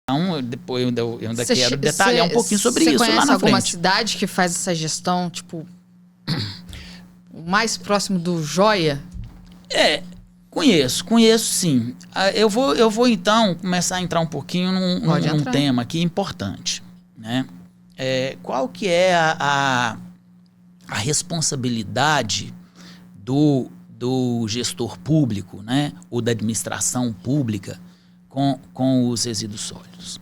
Então, depois eu ainda quero detalhar um pouquinho sobre isso lá na frente. Você conhece alguma cidade que faz essa gestão, tipo, o mais próximo do Joia? Conheço sim. Eu vou então começar a entrar um pouquinho num tema aqui importante, né? Qual que é a responsabilidade do gestor público, né? Ou da administração pública com os resíduos sólidos?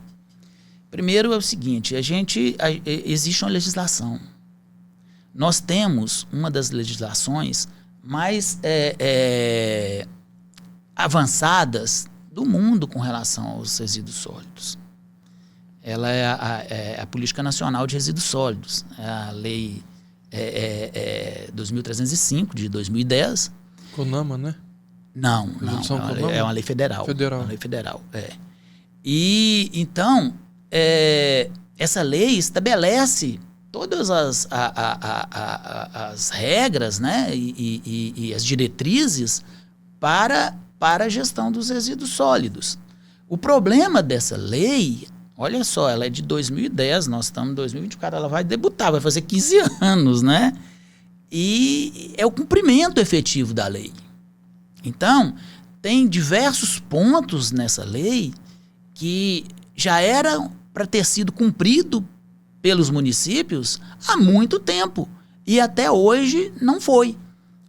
Primeiro é o seguinte, existe uma legislação. Nós temos uma das legislações mais avançadas do mundo com relação aos resíduos sólidos. Ela é a Política Nacional de Resíduos Sólidos, é a Lei 2305 de 2010. CONAMA, né? Não. É uma lei federal. Uma lei federal, E, então, essa lei estabelece todas as regras, né? E as diretrizes para a gestão dos resíduos sólidos. O problema dessa lei, olha só, ela é de 2010, nós estamos em 2024, ela vai debutar, vai fazer 15 anos, né? E é o cumprimento efetivo da lei. Então, tem diversos pontos nessa lei que já eram para ter sido cumprido pelos municípios há muito tempo e até hoje não foi.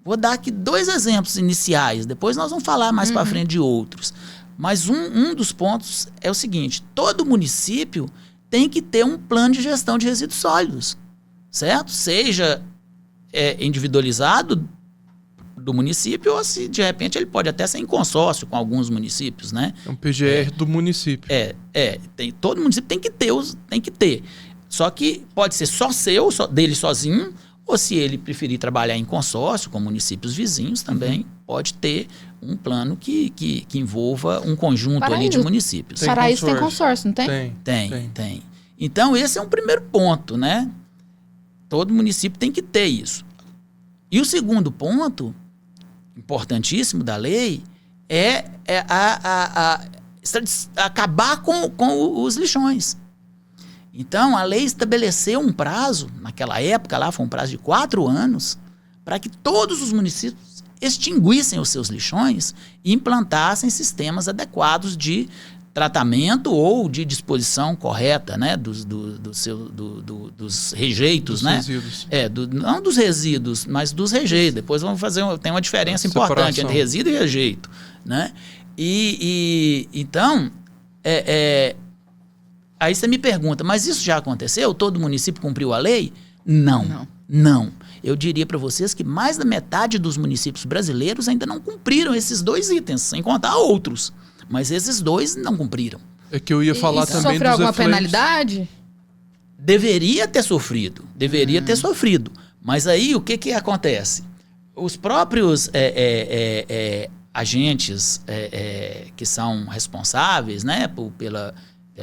Vou dar aqui 2 exemplos iniciais, depois nós vamos falar mais para frente de outros. Mas um dos pontos é o seguinte, todo município tem que ter um plano de gestão de resíduos sólidos, certo? Seja individualizado do município ou se de repente ele pode até ser em consórcio com alguns municípios, né? É um PGR do município. Todo município tem que ter. Só que pode ser só dele sozinho, ou se ele preferir trabalhar em consórcio com municípios vizinhos também, pode ter um plano que envolva um conjunto ali de municípios. Paraíso tem consórcio, não tem? Tem. Então, esse é um primeiro ponto, né? Todo município tem que ter isso. E o segundo ponto, importantíssimo da lei, é acabar com os lixões. Então, a lei estabeleceu um prazo, naquela época lá foi um prazo de 4 anos, para que todos os municípios extinguissem os seus lixões e implantassem sistemas adequados de tratamento ou de disposição correta, né, dos rejeitos, né? Resíduos. Não dos resíduos, mas dos rejeitos. Depois vamos tem uma diferença importante entre resíduo e rejeito, né? Então, aí você me pergunta, mas isso já aconteceu? Todo município cumpriu a lei? Não. Eu diria para vocês que mais da metade dos municípios brasileiros ainda não cumpriram esses 2 itens, sem contar outros. Mas esses 2 não cumpriram. É que eu ia falar também dos sofreu alguma penalidade? Deveria ter sofrido. Mas aí o que acontece? Os próprios agentes que são responsáveis, né, pela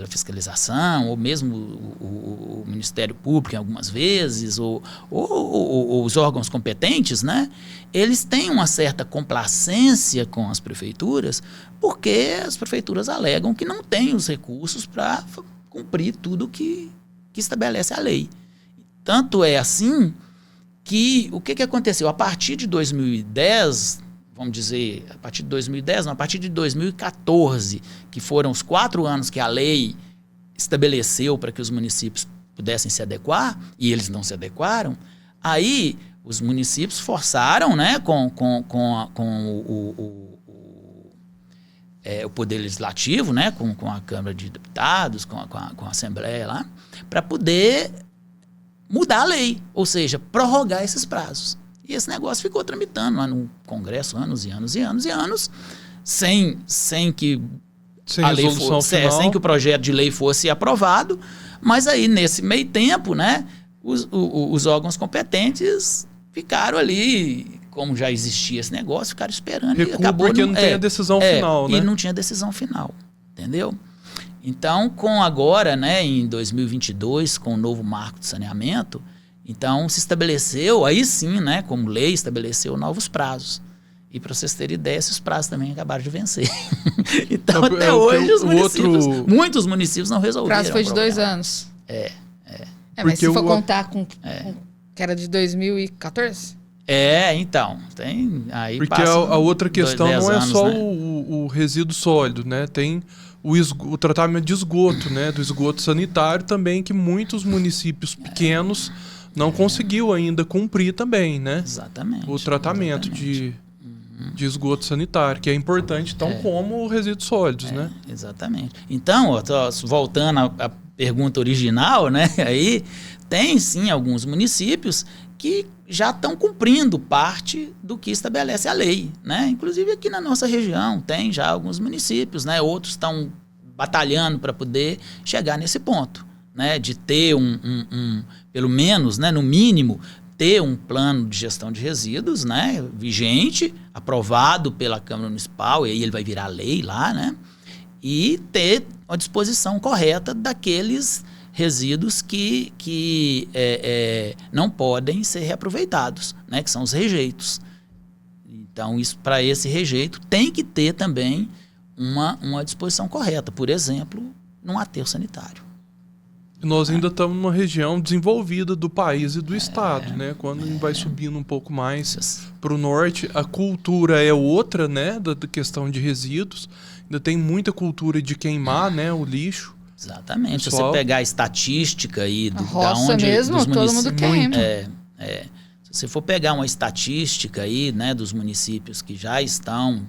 fiscalização, ou mesmo o Ministério Público, em algumas vezes, ou os órgãos competentes, né? Eles têm uma certa complacência com as prefeituras, porque as prefeituras alegam que não têm os recursos para cumprir tudo que estabelece a lei. Tanto é assim que o que aconteceu? A partir de 2010... vamos dizer, a partir de 2014, que foram os 4 anos que a lei estabeleceu para que os municípios pudessem se adequar, e eles não se adequaram, aí os municípios forçaram, né, com o Poder Legislativo, né, com a Câmara de Deputados, com a Assembleia lá, para poder mudar a lei, ou seja, prorrogar esses prazos. E esse negócio ficou tramitando lá no Congresso anos e anos, sem que a lei sem que o projeto de lei fosse aprovado. Mas aí, nesse meio tempo, né, os órgãos competentes ficaram ali, como já existia esse negócio, ficaram esperando. Recua, e acabou porque não tem a decisão final, né? E não tinha decisão final, entendeu? Então, com agora, né, em 2022, com o novo marco de saneamento, então se estabeleceu, aí sim, né, como lei, estabeleceu novos prazos. E para vocês terem ideia, esses prazos também acabaram de vencer. Então, até hoje, os municípios, muitos municípios não resolveram. O prazo foi de 2 anos. Mas se for contar com que era de 2014? Então. Tem, aí porque a outra questão não é só, né, o resíduo sólido, né? Tem o tratamento de esgoto, né? Do esgoto sanitário também, que muitos municípios pequenos não conseguiu ainda cumprir também, né? Exatamente. O tratamento de esgoto sanitário, que é importante, então, como resíduos sólidos, né? Exatamente. Então, voltando à pergunta original, né? Aí tem, sim, alguns municípios que já estão cumprindo parte do que estabelece a lei, né? Inclusive aqui na nossa região tem já alguns municípios, né? Outros estão batalhando para poder chegar nesse ponto, né? De ter pelo menos, né, no mínimo, ter um plano de gestão de resíduos, né, vigente, aprovado pela Câmara Municipal, e aí ele vai virar lei lá, né, e ter a disposição correta daqueles resíduos que não podem ser reaproveitados, né, que são os rejeitos. Então, para esse rejeito tem que ter também uma disposição correta, por exemplo, num aterro sanitário. Nós ainda estamos numa região desenvolvida do país e do estado, né? Quando a gente vai subindo um pouco mais para o norte, a cultura é outra, né? Da questão de resíduos. Ainda tem muita cultura de queimar, né? O lixo. Exatamente. Se você pegar a estatística aí da onde mesmo, todo mundo queima. Se você for pegar uma estatística aí, né, dos municípios que já estão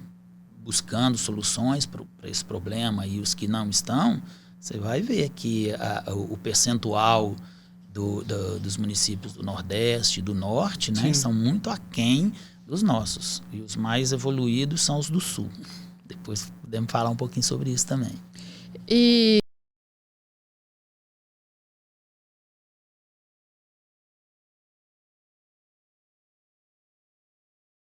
buscando soluções para esse problema e os que não estão, você vai ver que o percentual dos municípios do Nordeste e do Norte, né, são muito aquém dos nossos. E os mais evoluídos são os do Sul. Depois podemos falar um pouquinho sobre isso também. E